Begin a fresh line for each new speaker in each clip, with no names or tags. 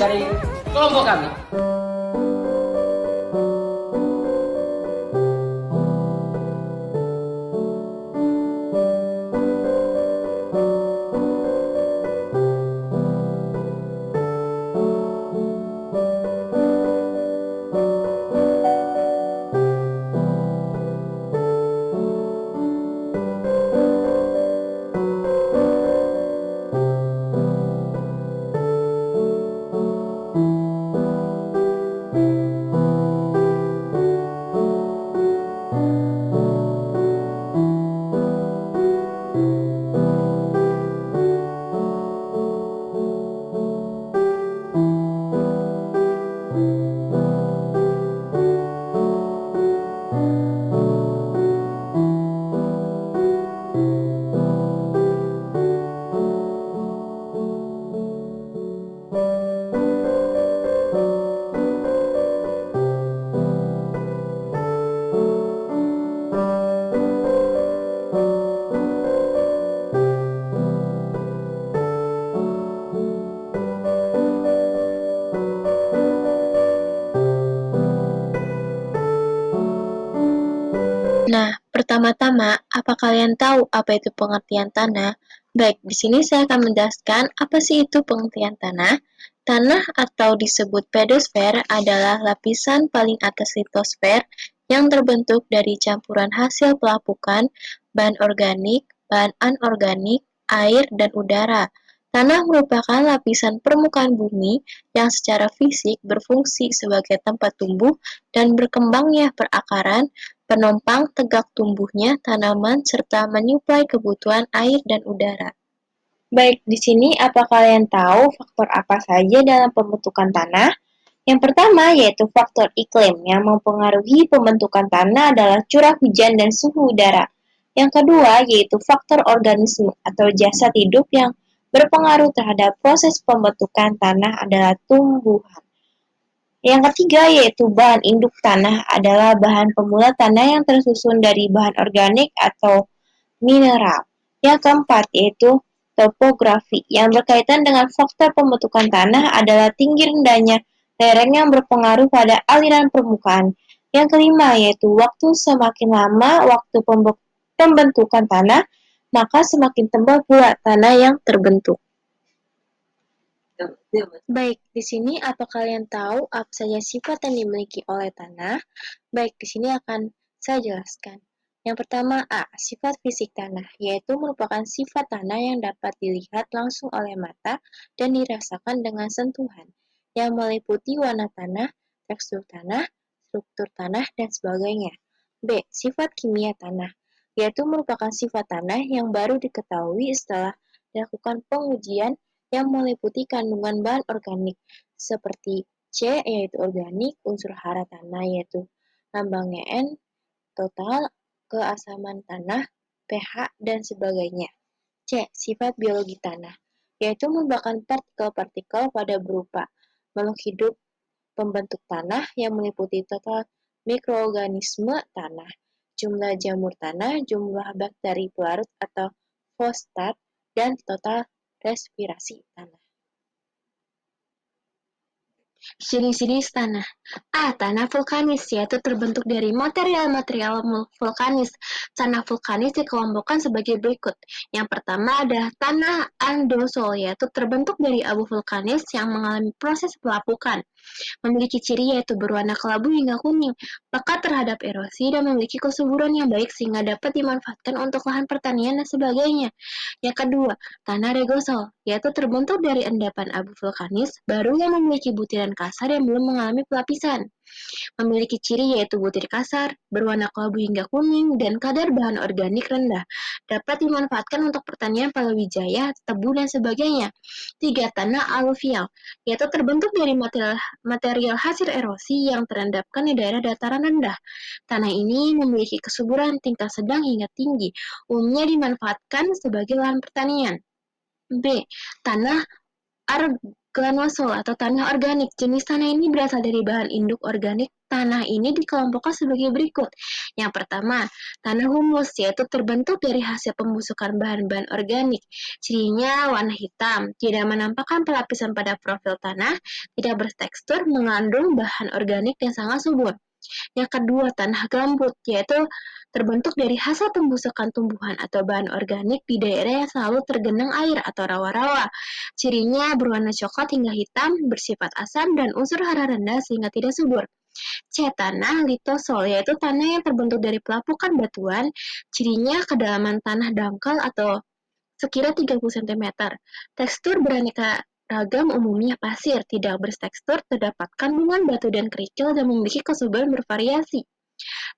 dari kelompok kami.
Nah, pertama-tama, apa kalian tahu apa itu pengertian tanah? Baik, di sini saya akan menjelaskan apa sih itu pengertian tanah. Tanah atau disebut pedosfer adalah lapisan paling atas litosfer yang terbentuk dari campuran hasil pelapukan, bahan organik, bahan anorganik, air, dan udara. Tanah merupakan lapisan permukaan bumi yang secara fisik berfungsi sebagai tempat tumbuh dan berkembangnya perakaran, penopang tegak tumbuhnya tanaman, serta menyuplai kebutuhan air dan udara. Baik, di sini apa kalian tahu faktor apa saja dalam pembentukan tanah? Yang pertama yaitu faktor iklim yang mempengaruhi pembentukan tanah adalah curah hujan dan suhu udara. Yang kedua yaitu faktor organisme atau jasad hidup yang berpengaruh terhadap proses pembentukan tanah adalah tumbuhan. Yang ketiga yaitu bahan induk tanah adalah bahan pemula tanah yang tersusun dari bahan organik atau mineral. Yang keempat yaitu topografi yang berkaitan dengan faktor pembentukan tanah adalah tinggi rendahnya lereng yang berpengaruh pada aliran permukaan. Yang kelima yaitu waktu, semakin lama waktu pembentukan tanah, maka semakin tebal pula tanah yang terbentuk. Baik, di sini apa kalian tahu apa saja sifat yang dimiliki oleh tanah? Baik, di sini akan saya jelaskan. Yang pertama A, sifat fisik tanah, yaitu merupakan sifat tanah yang dapat dilihat langsung oleh mata dan dirasakan dengan sentuhan, yang meliputi warna tanah, tekstur tanah, struktur tanah, dan sebagainya. B, sifat kimia tanah, yaitu merupakan sifat tanah yang baru diketahui setelah dilakukan pengujian yang meliputi kandungan bahan organik seperti C yaitu organik, unsur hara tanah yaitu lambangnya N, total, keasaman tanah, pH, dan sebagainya. C. Sifat biologi tanah, yaitu merupakan partikel-partikel pada berupa makhluk hidup pembentuk tanah yang meliputi total mikroorganisme tanah, jumlah jamur tanah, jumlah bakteri pelarut atau fosfat, dan total respirasi tanah. Jenis-jenis tanah. A. Tanah vulkanis, yaitu terbentuk dari material-material vulkanis. Tanah vulkanis dikelompokkan sebagai berikut. Yang pertama adalah tanah andosol, yaitu terbentuk dari abu vulkanis yang mengalami proses pelapukan. Memiliki ciri yaitu berwarna kelabu hingga kuning, peka terhadap erosi, dan memiliki kesuburan yang baik sehingga dapat dimanfaatkan untuk lahan pertanian dan sebagainya. Yang kedua, tanah regosol, yaitu terbentuk dari endapan abu vulkanis baru yang memiliki butiran kasar yang belum mengalami pelapisan. Memiliki ciri yaitu butir kasar, berwarna kelabu hingga kuning, dan kadar bahan organik rendah. Dapat dimanfaatkan untuk pertanian palawija, tebu, dan sebagainya. 3. Tanah aluvial, yaitu terbentuk dari material hasil erosi yang terendapkan di daerah dataran rendah. Tanah ini memiliki kesuburan tingkat sedang hingga tinggi, umumnya dimanfaatkan sebagai lahan pertanian. B. Tanah Granule soil atau tanah organik. Jenis tanah ini berasal dari bahan induk organik. Tanah ini dikelompokkan sebagai berikut. Yang pertama, tanah humus, yaitu terbentuk dari hasil pembusukan bahan-bahan organik. Cirinya warna hitam, tidak menampakkan pelapisan pada profil tanah, tidak bertekstur, mengandung bahan organik yang sangat subur. Yang kedua, tanah gambut, yaitu terbentuk dari hasil pembusukan tumbuhan atau bahan organik di daerah yang selalu tergenang air atau rawa-rawa. Cirinya berwarna coklat hingga hitam, bersifat asam, dan unsur hara rendah sehingga tidak subur. C. Tanah litosol, yaitu tanah yang terbentuk dari pelapukan batuan. Cirinya kedalaman tanah dangkal atau sekira 30 cm. Tekstur beraneka ragam, umumnya pasir, tidak bertekstur, terdapat kandungan batu dan kerikil dan memiliki kesuburan bervariasi.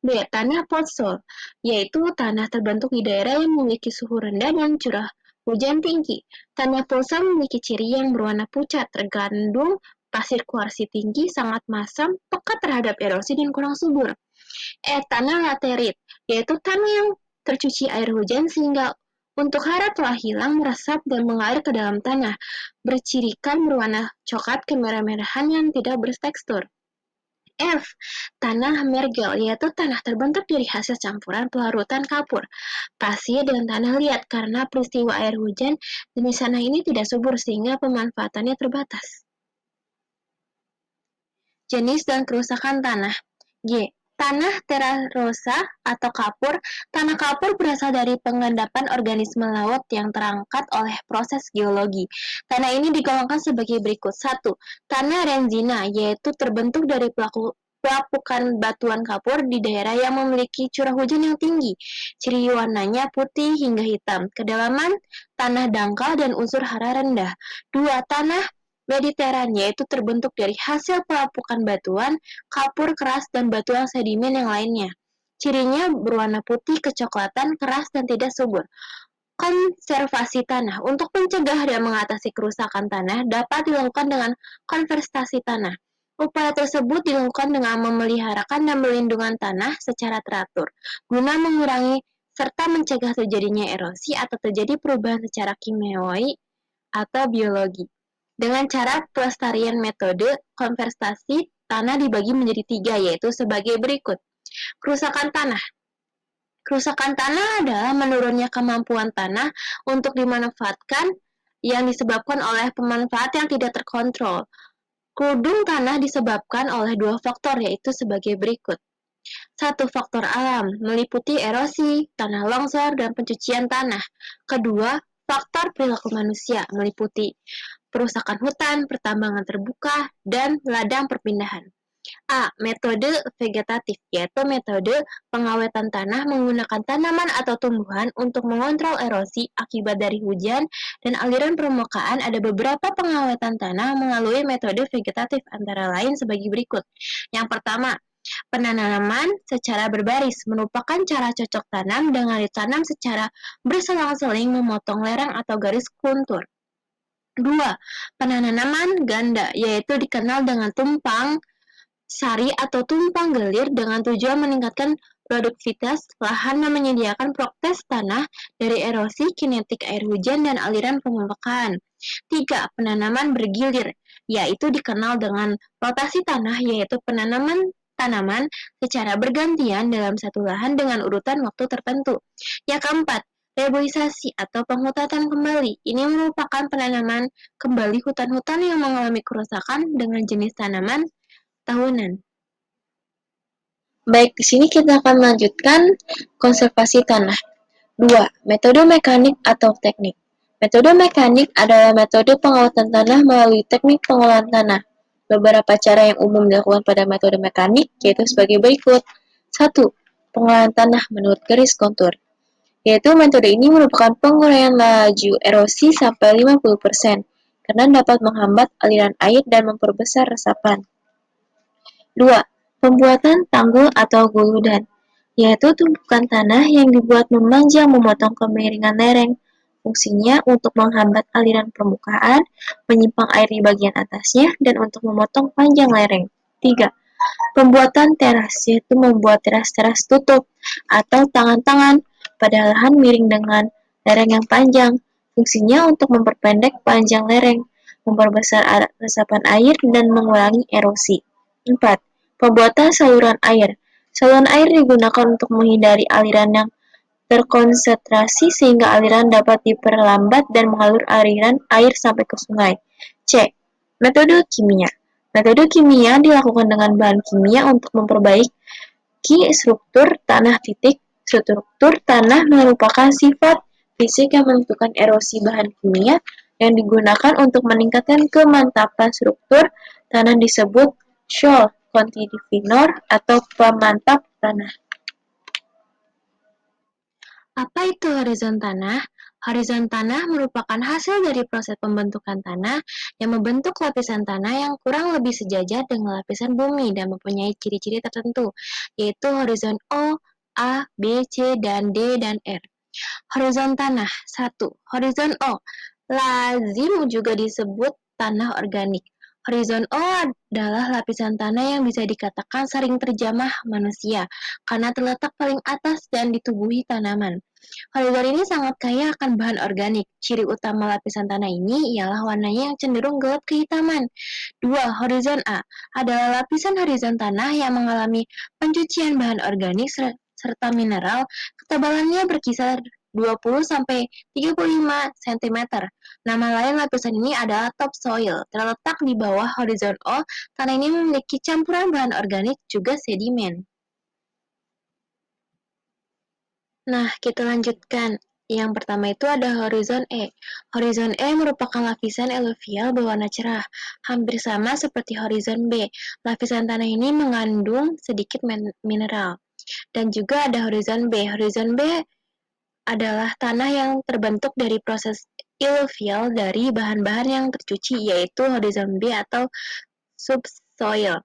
B. Tanah potsol, yaitu tanah terbentuk di daerah yang memiliki suhu rendah dan curah hujan tinggi. Tanah potsol memiliki ciri yang berwarna pucat, terkandung pasir kuarsi tinggi, sangat masam, peka terhadap erosi dan kurang subur. E. Tanah laterit, yaitu tanah yang tercuci air hujan sehingga untuk hara telah hilang, meresap dan mengalir ke dalam tanah, bercirikan berwarna coklat kemerah-merahan yang tidak bertekstur. F. Tanah mergel, yaitu tanah terbentuk dari hasil campuran pelarutan kapur, pasir, dan tanah liat. Karena peristiwa air hujan, jenis tanah ini tidak subur sehingga pemanfaatannya terbatas. Jenis dan kerusakan tanah. G. Tanah terarosa atau kapur. Tanah kapur berasal dari pengendapan organisme laut yang terangkat oleh proses geologi. Tanah ini digolongkan sebagai berikut. 1. Tanah renzina, yaitu terbentuk dari pelapukan batuan kapur di daerah yang memiliki curah hujan yang tinggi. Ciri warnanya putih hingga hitam. Kedalaman tanah dangkal dan unsur hara rendah. 2. Tanah Mediteran, yaitu terbentuk dari hasil pelapukan batuan, kapur keras, dan batuan sedimen yang lainnya. Cirinya berwarna putih kecoklatan, keras, dan tidak subur. Konservasi tanah. Untuk mencegah dan mengatasi kerusakan tanah dapat dilakukan dengan konservasi tanah. Upaya tersebut dilakukan dengan memeliharakan dan melindungi tanah secara teratur, guna mengurangi serta mencegah terjadinya erosi atau terjadi perubahan secara kimiawi atau biologi. Dengan cara pelestarian metode konservasi tanah dibagi menjadi 3, yaitu sebagai berikut. Kerusakan tanah. Kerusakan tanah adalah menurunnya kemampuan tanah untuk dimanfaatkan yang disebabkan oleh pemanfaat yang tidak terkontrol. Kerudung tanah disebabkan oleh 2 faktor, yaitu sebagai berikut. 1. Faktor alam, meliputi erosi, tanah longsor, dan pencucian tanah. Kedua, faktor perilaku manusia, meliputi perusakan hutan, pertambangan terbuka, dan ladang perpindahan. A. Metode vegetatif, yaitu metode pengawetan tanah menggunakan tanaman atau tumbuhan untuk mengontrol erosi akibat dari hujan dan aliran permukaan. Ada beberapa pengawetan tanah melalui metode vegetatif, antara lain sebagai berikut. Yang pertama, penanaman secara berbaris merupakan cara cocok tanam dengan ditanam secara berselang-seling memotong lereng atau garis kontur. 2. Penanaman ganda, yaitu dikenal dengan tumpang sari atau tumpang gelir dengan tujuan meningkatkan produktivitas lahan dan menyediakan proses tanah dari erosi, kinetik air hujan, dan aliran pemupukan. 3. Penanaman bergilir, yaitu dikenal dengan rotasi tanah, yaitu penanaman tanaman secara bergantian dalam satu lahan dengan urutan waktu tertentu. Yang keempat, reboisasi atau penghutatan kembali. Ini merupakan penanaman kembali hutan-hutan yang mengalami kerusakan dengan jenis tanaman tahunan. Baik, di sini kita akan melanjutkan konservasi tanah. 2. Metode mekanik atau teknik. Metode mekanik adalah metode pengawatan tanah melalui teknik pengolahan tanah. Beberapa cara yang umum dilakukan pada metode mekanik yaitu sebagai berikut. 1. Pengolahan tanah menurut garis kontur. Yaitu metode ini merupakan penguraian laju erosi sampai 50% karena dapat menghambat aliran air dan memperbesar resapan. 2. Pembuatan tanggul atau guludan, yaitu tumpukan tanah yang dibuat memanjang memotong kemiringan lereng. Fungsinya untuk menghambat aliran permukaan, menyimpang air di bagian atasnya, dan untuk memotong panjang lereng. 3. Pembuatan teras, yaitu membuat teras-teras tutup atau tangan-tangan pada lahan miring dengan lereng yang panjang. Fungsinya untuk memperpendek panjang lereng. memperbesar resapan air, dan mengurangi erosi. 4. Pembuatan saluran air. Saluran air digunakan untuk menghindari aliran yang terkonsentrasi sehingga aliran dapat diperlambat dan mengalur aliran air sampai ke sungai. C. Metode kimia. Metode kimia dilakukan dengan bahan kimia untuk memperbaiki struktur tanah. Struktur tanah merupakan sifat fisik yang menentukan erosi. Bahan kimia yang digunakan untuk meningkatkan kemantapan struktur tanah disebut soil conditioner atau pemantap tanah. Apa itu horizon tanah? Horizon tanah merupakan hasil dari proses pembentukan tanah yang membentuk lapisan tanah yang kurang lebih sejajar dengan lapisan bumi dan mempunyai ciri-ciri tertentu, yaitu horizon O, A, B, C, dan D, dan R. Horizon tanah. 1. Horizon O. Lazim juga disebut tanah organik. Horizon O adalah lapisan tanah yang bisa dikatakan sering terjamah manusia karena terletak paling atas dan ditubuhi tanaman. Horizon ini sangat kaya akan bahan organik. Ciri utama lapisan tanah ini ialah warnanya yang cenderung gelap kehitaman. 2. Horizon A adalah lapisan horizon tanah yang mengalami pencucian bahan organik serta mineral. Ketebalannya berkisar 20-35 cm. Nama lain lapisan ini adalah topsoil. Terletak di bawah horizon O, tanah ini memiliki campuran bahan organik juga sedimen. Nah, kita lanjutkan. Yang pertama itu ada horizon E. Horizon E merupakan lapisan eluvial berwarna cerah, hampir sama seperti horizon B. Lapisan tanah ini mengandung sedikit mineral. Dan juga ada horizon B. Horizon B adalah tanah yang terbentuk dari proses eluvial dari bahan-bahan yang tercuci, yaitu horizon B atau subsoil.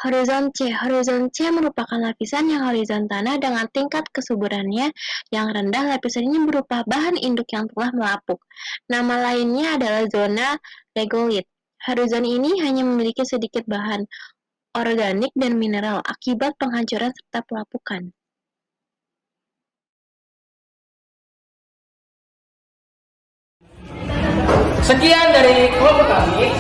Horizon C. Horizon C merupakan lapisan yang horizon tanah dengan tingkat kesuburannya yang rendah. Lapisan ini berupa bahan induk yang telah melapuk. Nama lainnya adalah zona regolith. Horizon ini hanya memiliki sedikit bahan organik dan mineral akibat penghancuran serta pelapukan.
Sekian dari kelompok kami.